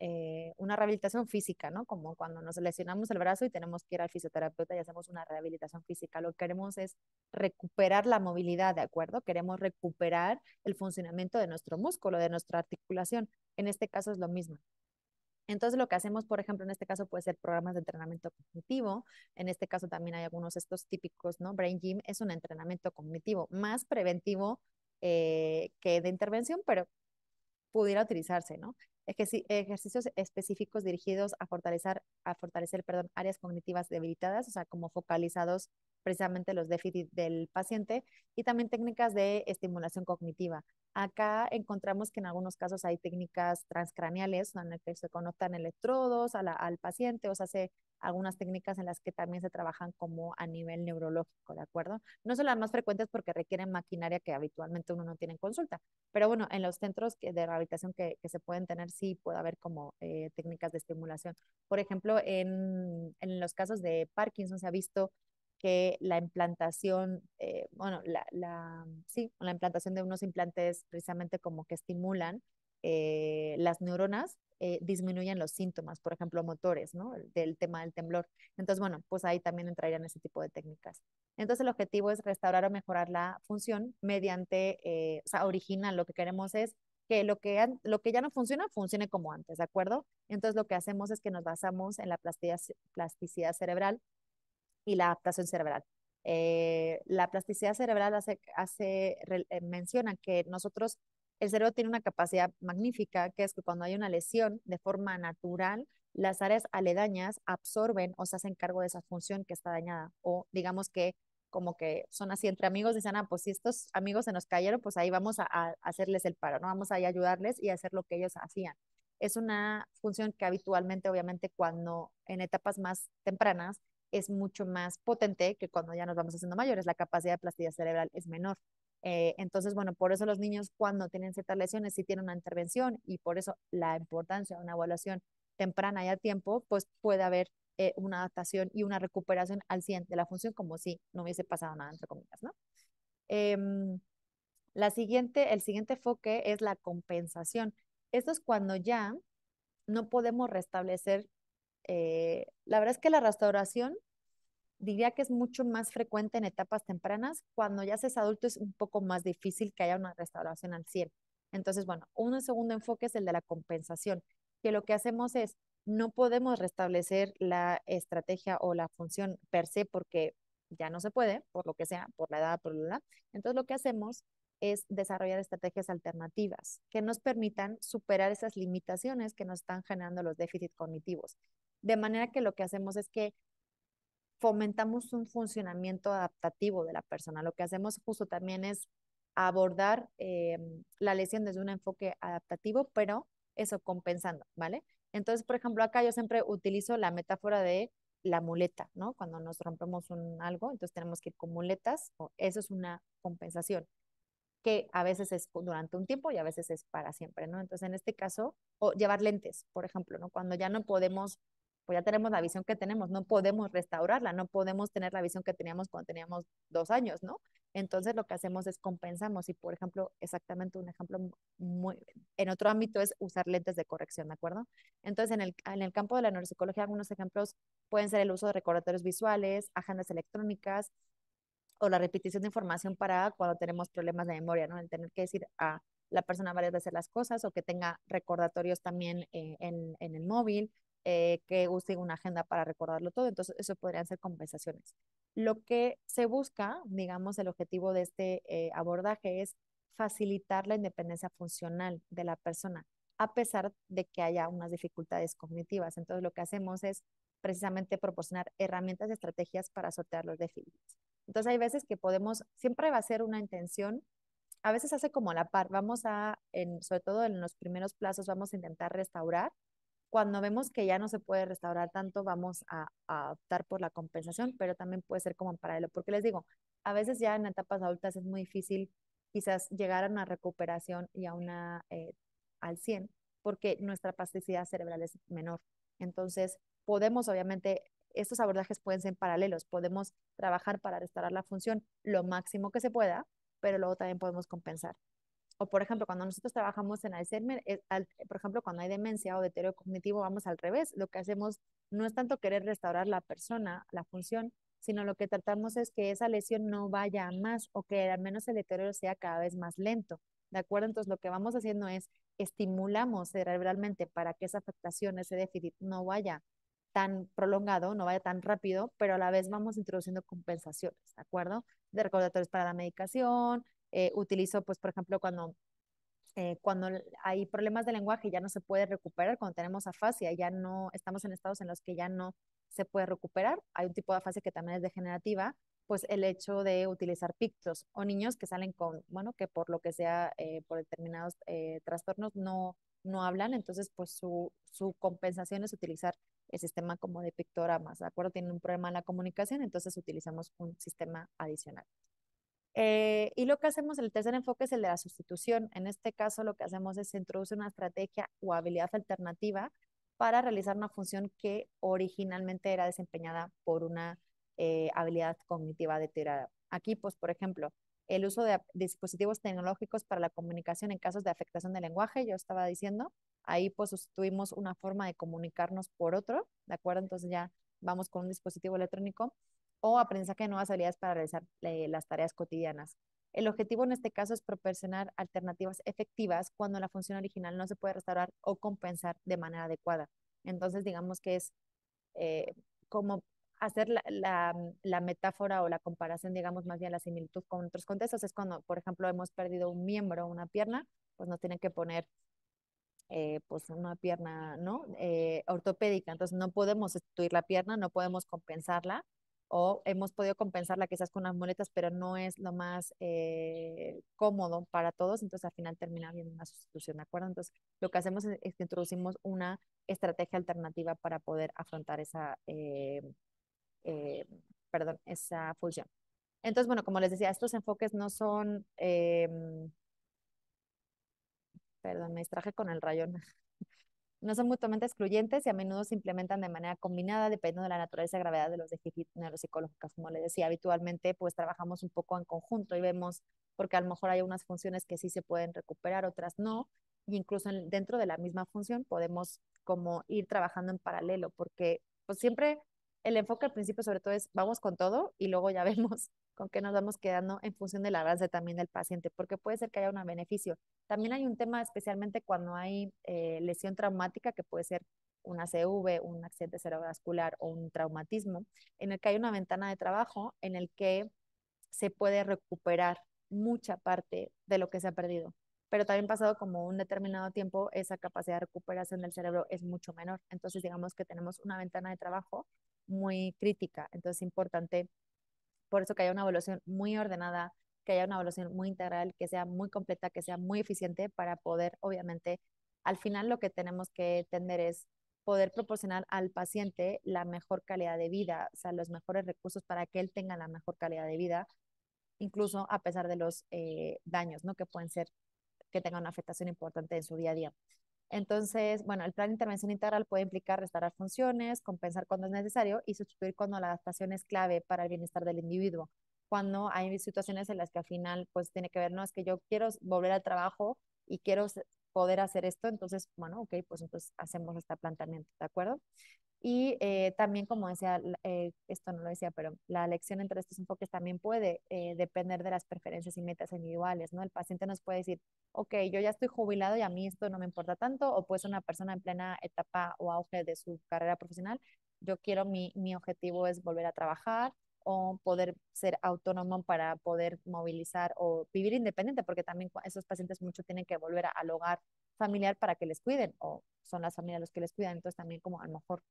una rehabilitación física, ¿no? Como cuando nos lesionamos el brazo y tenemos que ir al fisioterapeuta y hacemos una rehabilitación física. Lo que queremos es recuperar la movilidad, ¿de acuerdo? Queremos recuperar el funcionamiento de nuestro músculo, de nuestra articulación. En este caso es lo mismo. Entonces, lo que hacemos, por ejemplo, en este caso puede ser programas de entrenamiento cognitivo. En este caso también hay algunos de estos típicos, ¿no? Brain Gym es un entrenamiento cognitivo más preventivo que de intervención, pero pudiera utilizarse, ¿no? Ejercicios específicos dirigidos a fortalecer, perdón, áreas cognitivas debilitadas, o sea, como focalizados precisamente los déficits del paciente, y también técnicas de estimulación cognitiva. Acá encontramos que en algunos casos hay técnicas transcraneales, en las que se conectan electrodos al paciente, o se hace algunas técnicas en las que también se trabajan como a nivel neurológico, ¿de acuerdo? No son las más frecuentes porque requieren maquinaria que habitualmente uno no tiene en consulta, pero bueno, en los centros de rehabilitación que se pueden tener, sí puede haber como técnicas de estimulación. Por ejemplo, en los casos de Parkinson se ha visto que la implantación, bueno, sí, la implantación de unos implantes precisamente como que estimulan las neuronas, disminuyen los síntomas, por ejemplo, motores, ¿no? Del tema del temblor. Entonces, bueno, pues ahí también entrarían ese tipo de técnicas. Entonces, el objetivo es restaurar o mejorar la función mediante, o sea, original. Lo que queremos es que lo que ya no funciona, funcione como antes, ¿de acuerdo? Entonces, lo que hacemos es que nos basamos en la plasticidad cerebral y la adaptación cerebral. La plasticidad cerebral menciona que nosotros, el cerebro tiene una capacidad magnífica, que es que cuando hay una lesión, de forma natural, las áreas aledañas absorben o se hacen cargo de esa función que está dañada. O digamos que como que son así entre amigos, dicen, ah, pues si estos amigos se nos cayeron, pues ahí vamos a hacerles el paro, ¿no? Vamos a ayudarles y a hacer lo que ellos hacían. Es una función que habitualmente, obviamente, cuando en etapas más tempranas, es mucho más potente que cuando ya nos vamos haciendo mayores, la capacidad de plasticidad cerebral es menor. Entonces, bueno, por eso los niños cuando tienen ciertas lesiones sí tienen una intervención y por eso la importancia de una evaluación temprana y a tiempo, pues puede haber una adaptación y una recuperación al 100 de la función como si no hubiese pasado nada, entre comillas, ¿no? Eh, el siguiente enfoque es la compensación. Esto es cuando ya no podemos restablecer, la verdad es que la restauración diría que es mucho más frecuente en etapas tempranas. Cuando ya se es adulto es un poco más difícil que haya una restauración al 100. Entonces, bueno, un segundo enfoque es el de la compensación, que lo que hacemos es, no podemos restablecer la estrategia o la función per se porque ya no se puede, por lo que sea, por la edad, por la edad. Entonces, lo que hacemos es desarrollar estrategias alternativas que nos permitan superar esas limitaciones que nos están generando los déficits cognitivos. De manera que lo que hacemos es que fomentamos un funcionamiento adaptativo de la persona. Lo que hacemos justo también es abordar la lesión desde un enfoque adaptativo, pero eso compensando, ¿vale? Entonces, por ejemplo, acá yo siempre utilizo la metáfora de la muleta, ¿no? Cuando nos rompemos algo, entonces tenemos que ir con muletas, o eso es una compensación que a veces es durante un tiempo y a veces es para siempre, ¿no? Entonces, en este caso, o llevar lentes, por ejemplo, ¿no? Cuando ya no podemos, pues ya tenemos la visión que tenemos, no podemos restaurarla, no podemos tener la visión que teníamos cuando teníamos 2 años, ¿no? Entonces, lo que hacemos es compensamos y, por ejemplo, exactamente un ejemplo muy, en otro ámbito es usar lentes de corrección, ¿de acuerdo? Entonces, en el campo de la neuropsicología, algunos ejemplos pueden ser el uso de recordatorios visuales, agendas electrónicas, o la repetición de información para cuando tenemos problemas de memoria, ¿no? El tener que decir a la persona varias veces las cosas o que tenga recordatorios también en el móvil, que use una agenda para recordarlo todo. Entonces, eso podrían ser compensaciones. Lo que se busca, digamos, el objetivo de este abordaje es facilitar la independencia funcional de la persona, a pesar de que haya unas dificultades cognitivas. Entonces, lo que hacemos es precisamente proporcionar herramientas y estrategias para sortear los déficits. Entonces hay veces que podemos, siempre va a ser una intención, a veces hace como la par, sobre todo en los primeros plazos, vamos a intentar restaurar. Cuando vemos que ya no se puede restaurar tanto, vamos a optar por la compensación, pero también puede ser como en paralelo, porque les digo, a veces ya en etapas adultas es muy difícil quizás llegar a una recuperación y a una al 100 porque nuestra plasticidad cerebral es menor. Entonces, podemos, obviamente, estos abordajes pueden ser paralelos, podemos trabajar para restaurar la función lo máximo que se pueda, pero luego también podemos compensar. O, por ejemplo, cuando nosotros trabajamos en Alzheimer, por ejemplo, cuando hay demencia o deterioro cognitivo, vamos al revés. Lo que hacemos no es tanto querer restaurar la persona, la función, sino lo que tratamos es que esa lesión no vaya a más o que al menos el deterioro sea cada vez más lento. ¿De acuerdo? Entonces, lo que vamos haciendo es estimulamos cerebralmente para que esa afectación, ese déficit no vaya tan prolongado, no vaya tan rápido, pero a la vez vamos introduciendo compensaciones, ¿de acuerdo? De recordatorios para la medicación, utilizo, pues, por ejemplo, cuando hay problemas de lenguaje y ya no se puede recuperar, cuando tenemos afasia, ya no estamos en estados en los que ya no se puede recuperar, hay un tipo de afasia que también es degenerativa, pues el hecho de utilizar pictos o niños que salen con, bueno, que por lo que sea, por determinados trastornos no hablan, entonces pues su compensación es utilizar el sistema como de pictogramas, ¿de acuerdo? Tienen un problema en la comunicación, entonces utilizamos un sistema adicional. Y lo que hacemos, el tercer enfoque es el de la sustitución. En este caso, lo que hacemos es introducir una estrategia o habilidad alternativa para realizar una función que originalmente era desempeñada por una habilidad cognitiva deteriorada. Aquí, pues, por ejemplo, el uso de dispositivos tecnológicos para la comunicación en casos de afectación del lenguaje, yo estaba diciendo, ahí pues sustituimos una forma de comunicarnos por otro, ¿de acuerdo? Entonces ya vamos con un dispositivo electrónico o aprendizaje de nuevas habilidades para realizar las tareas cotidianas. El objetivo en este caso es proporcionar alternativas efectivas cuando la función original no se puede restaurar o compensar de manera adecuada. Entonces, digamos que es eh, como hacer la metáfora o la comparación, digamos más bien la similitud con otros contextos, es cuando, por ejemplo, hemos perdido un miembro o una pierna, pues nos tienen que poner pues una pierna, ¿no? Ortopédica, entonces no podemos sustituir la pierna, no podemos compensarla, o hemos podido compensarla quizás con las muletas, pero no es lo más cómodo para todos, entonces al final termina habiendo una sustitución, ¿de acuerdo? Entonces lo que hacemos es que introducimos una estrategia alternativa para poder afrontar eh, perdón, esa función. Entonces, bueno, como les decía, estos enfoques no son, perdón, me distraje con el rayón. No son mutuamente excluyentes y a menudo se implementan de manera combinada dependiendo de la naturaleza y gravedad de los déficits neuropsicológicos. Como le decía, habitualmente pues trabajamos un poco en conjunto y vemos, porque a lo mejor hay unas funciones que sí se pueden recuperar, otras no, y incluso dentro de la misma función podemos como ir trabajando en paralelo, porque pues siempre el enfoque al principio sobre todo es vamos con todo y luego ya vemos con qué nos vamos quedando en función del avance también del paciente, porque puede ser que haya un beneficio. También hay un tema, especialmente cuando hay lesión traumática, que puede ser una CV, un accidente cerebrovascular o un traumatismo, en el que hay una ventana de trabajo en el que se puede recuperar mucha parte de lo que se ha perdido. Pero también pasado como un determinado tiempo, esa capacidad de recuperación del cerebro es mucho menor. Entonces, digamos que tenemos una ventana de trabajo muy crítica. Entonces, es importante por eso que haya una evaluación muy ordenada, que haya una evaluación muy integral, que sea muy completa, que sea muy eficiente para poder, obviamente, al final lo que tenemos que tender es poder proporcionar al paciente la mejor calidad de vida, o sea, los mejores recursos para que él tenga la mejor calidad de vida, incluso a pesar de los daños, ¿no? Que pueden ser que tengan una afectación importante en su día a día. Entonces, bueno, el plan de intervención integral puede implicar restaurar funciones, compensar cuando es necesario y sustituir cuando la adaptación es clave para el bienestar del individuo. Cuando hay situaciones en las que al final, pues tiene que ver, no, es que yo quiero volver al trabajo y quiero poder hacer esto, entonces, bueno, ok, pues entonces hacemos este planteamiento, ¿de acuerdo? Y también, como decía, esto no lo decía, pero la elección entre estos enfoques también puede depender de las preferencias y metas individuales, ¿no? El paciente nos puede decir, ok, yo ya estoy jubilado y a mí esto no me importa tanto, o puede ser una persona en plena etapa o auge de su carrera profesional, yo quiero, mi objetivo es volver a trabajar o poder ser autónomo para poder movilizar o vivir independiente, porque también esos pacientes mucho tienen que volver al hogar familiar para que les cuiden, o son las familias los que les cuidan, entonces también como a lo mejor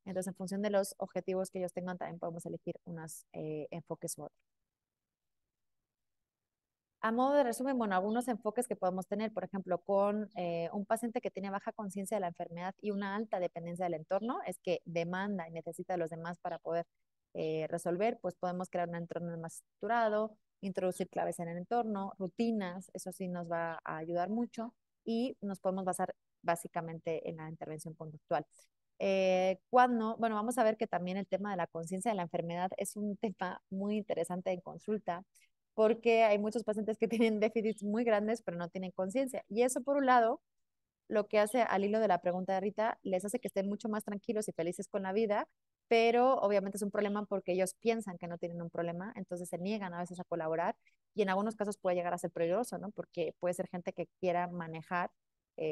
entonces, en función de los objetivos que ellos tengan, también podemos elegir unos enfoques u otros. A modo de resumen, bueno, algunos enfoques que podemos tener, por ejemplo, con un paciente que tiene baja conciencia de la enfermedad y una alta dependencia del entorno, es que demanda y necesita de los demás para poder resolver, pues podemos crear un entorno más estructurado, introducir claves en el entorno, rutinas, eso sí nos va a ayudar mucho y nos podemos basar básicamente en la intervención conductual. Bueno, vamos a ver que también el tema de la conciencia de la enfermedad es un tema muy interesante en consulta, porque hay muchos pacientes que tienen déficits muy grandes, pero no tienen conciencia. Y eso, por un lado, lo que hace al hilo de la pregunta de Rita, les hace que estén mucho más tranquilos y felices con la vida, pero obviamente es un problema porque ellos piensan que no tienen un problema, entonces se niegan a veces a colaborar y en algunos casos puede llegar a ser peligroso, ¿no? Porque puede ser gente que quiera manejar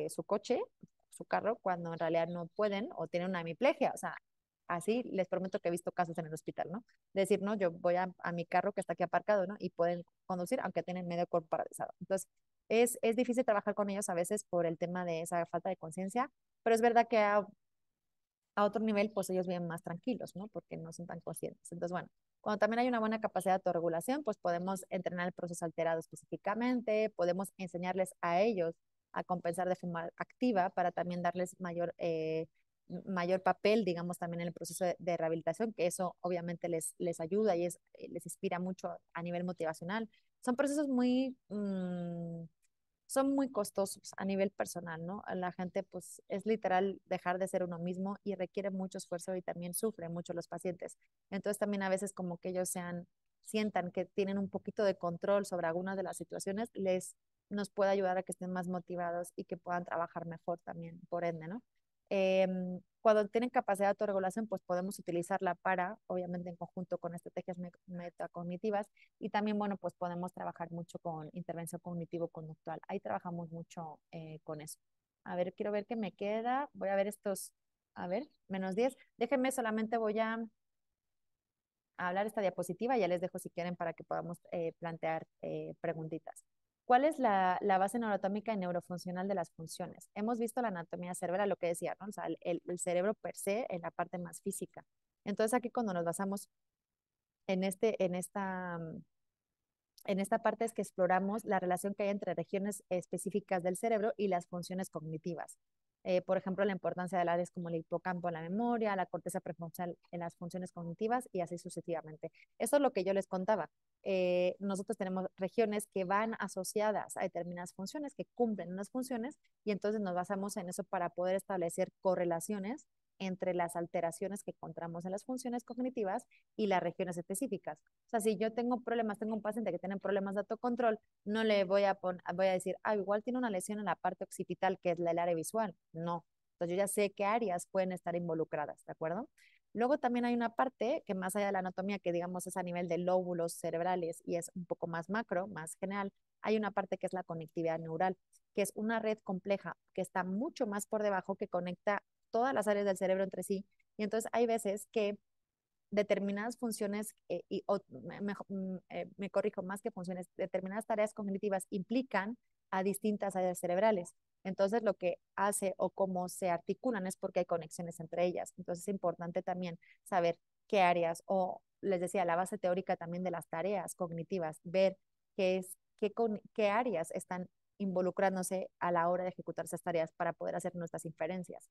su coche, su carro, cuando en realidad no pueden o tienen una hemiplegia, o sea, así les prometo que he visto casos en el hospital, ¿no? De decir, no, yo voy a mi carro que está aquí aparcado, ¿no? Y pueden conducir aunque tienen medio cuerpo paralizado. Entonces, es difícil trabajar con ellos a veces por el tema de esa falta de conciencia, pero es verdad que a otro nivel, pues ellos viven más tranquilos, ¿no? Porque no son tan conscientes. Entonces, bueno, cuando también hay una buena capacidad de autorregulación, pues podemos entrenar el proceso alterado específicamente, podemos enseñarles a ellos a compensar de forma activa para también darles mayor papel, digamos, también en el proceso de rehabilitación, que eso obviamente les ayuda y les inspira mucho a nivel motivacional. Son procesos son muy costosos a nivel personal, ¿no? La gente, pues, es literal dejar de ser uno mismo y requiere mucho esfuerzo y también sufren mucho los pacientes. Entonces, también a veces como que ellos sientan que tienen un poquito de control sobre algunas de las situaciones, nos puede ayudar a que estén más motivados y que puedan trabajar mejor también, por ende, ¿no? Cuando tienen capacidad de autorregulación, pues podemos utilizarla para, obviamente en conjunto con estrategias metacognitivas, y también, bueno, pues podemos trabajar mucho con intervención cognitivo-conductual. Ahí trabajamos mucho con eso. A ver, quiero ver qué me queda. Voy a ver a ver, -10. Déjenme, solamente voy a hablar esta diapositiva, ya les dejo si quieren para que podamos plantear preguntitas. ¿Cuál es la base neuroatómica y neurofuncional de las funciones? Hemos visto la anatomía cerebral, lo que decía, ¿no? O sea, el cerebro per se en la parte más física. Entonces aquí cuando nos basamos en, este, en esta parte es que exploramos la relación que hay entre regiones específicas del cerebro y las funciones cognitivas. Por ejemplo, la importancia de áreas como el hipocampo en la memoria, la corteza prefrontal en las funciones cognitivas y así sucesivamente. Eso es lo que yo les contaba. Nosotros tenemos regiones que van asociadas a determinadas funciones, que cumplen unas funciones, y entonces nos basamos en eso para poder establecer correlaciones entre las alteraciones que encontramos en las funciones cognitivas y las regiones específicas. O sea, si yo tengo problemas, tengo un paciente que tiene problemas de autocontrol, no le voy a decir, igual tiene una lesión en la parte occipital, que es el área visual. No. Entonces yo ya sé qué áreas pueden estar involucradas, ¿de acuerdo? Luego también hay una parte que más allá de la anatomía, que digamos es a nivel de lóbulos cerebrales y es un poco más macro, más general, hay una parte que es la conectividad neural, que es una red compleja que está mucho más por debajo, que conecta todas las áreas del cerebro entre sí. Y entonces hay veces que determinadas funciones, me corrijo, más que funciones, determinadas tareas cognitivas implican a distintas áreas cerebrales. Entonces, lo que hace o cómo se articulan es porque hay conexiones entre ellas. Entonces, es importante también saber qué áreas, o les decía, la base teórica también de las tareas cognitivas, ver qué áreas están involucrándose a la hora de ejecutar esas tareas para poder hacer nuestras inferencias.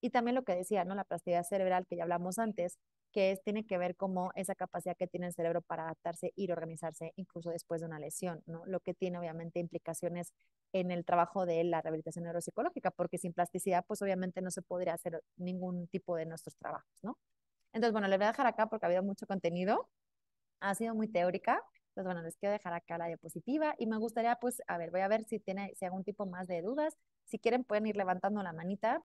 Y también lo que decía, ¿no? La plasticidad cerebral que ya hablamos antes, tiene que ver como esa capacidad que tiene el cerebro para adaptarse y organizarse incluso después de una lesión, ¿no? Lo que tiene obviamente implicaciones en el trabajo de la rehabilitación neuropsicológica, porque sin plasticidad, pues obviamente no se podría hacer ningún tipo de nuestros trabajos, ¿no? Entonces, bueno, les voy a dejar acá porque ha habido mucho contenido, ha sido muy teórica. Entonces, bueno, les quiero dejar acá la diapositiva y me gustaría, pues, a ver, voy a ver si hay algún tipo más de dudas. Si quieren, pueden ir levantando la manita.